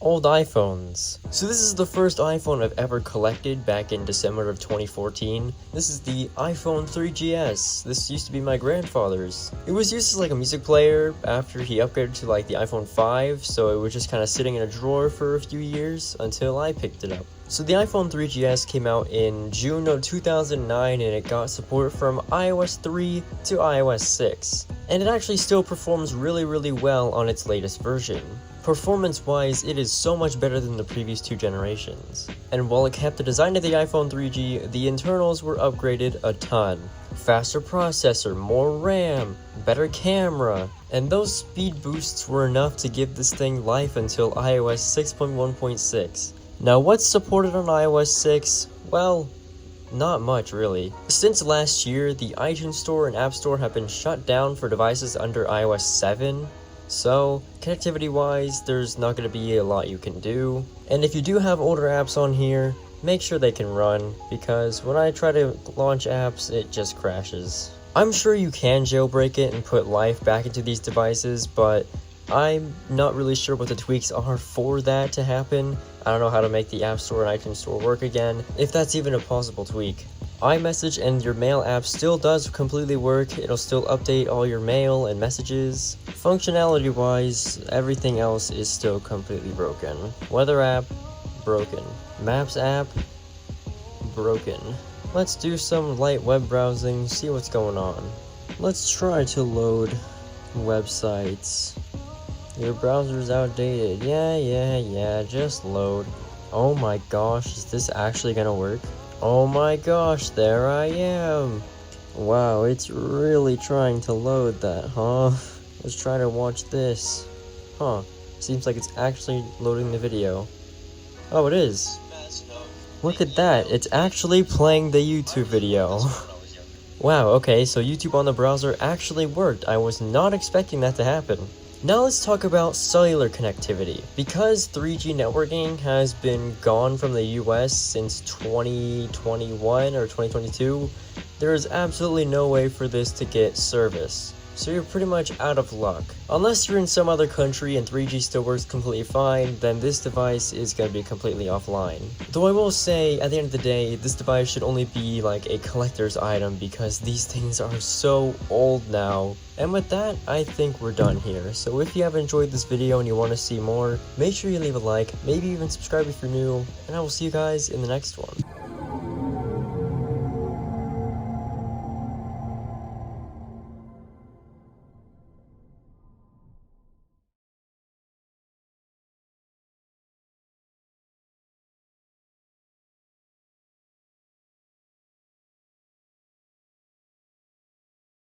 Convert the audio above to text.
old iPhones. So this is the first iPhone I've ever collected back in December of 2014. This is the iPhone 3GS. This used to be my grandfather's. It was used as like a music player after he upgraded to like the iPhone 5, so it was just kind of sitting in a drawer for a few years until I picked it up. So the iPhone 3GS came out in June of 2009 and it got support from iOS 3 to iOS 6. And it actually still performs really well on its latest version. Performance-wise, it is so much better than the previous two generations. And while it kept the design of the iPhone 3G, the internals were upgraded a ton. Faster processor, more RAM, better camera, and those speed boosts were enough to give this thing life until iOS 6.1.6. Now what's supported on iOS 6? Well, not much really. Since last year, the iTunes Store and App Store have been shut down for devices under iOS 7. So, connectivity wise, there's not going to be a lot you can do. And if you do have older apps on here, make sure they can run, because when I try to launch apps, it just crashes. I'm sure you can jailbreak it and put life back into these devices, but I'm not really sure what the tweaks are for that to happen. I don't know how to make the App Store and iTunes Store work again, if that's even a possible tweak. iMessage and your mail app still does completely work. It'll still update all your mail and messages. Functionality wise, everything else is still completely broken. Weather app, broken. Maps app, broken. Let's do some light web browsing, see what's going on. Let's try to load websites. Your browser's outdated. Yeah, just load. Oh my gosh, is this actually gonna work? Oh my gosh, there I am. Wow, it's really trying to load that, huh? Let's try to watch this. Huh, seems like it's actually loading the video. Oh, it is. Look at that, it's actually playing the YouTube video. Wow, okay, so YouTube on the browser actually worked. I was not expecting that to happen. Now let's talk about cellular connectivity. Because 3G networking has been gone from the US since 2021 or 2022, there is absolutely no way for this to get service. So you're pretty much out of luck. Unless you're in some other country and 3G still works completely fine, then this device is going to be completely offline. Though I will say, at the end of the day, this device should only be like a collector's item because these things are so old now. And with that, I think we're done here. So if you have enjoyed this video and you want to see more, make sure you leave a like, maybe even subscribe if you're new, and I will see you guys in the next one.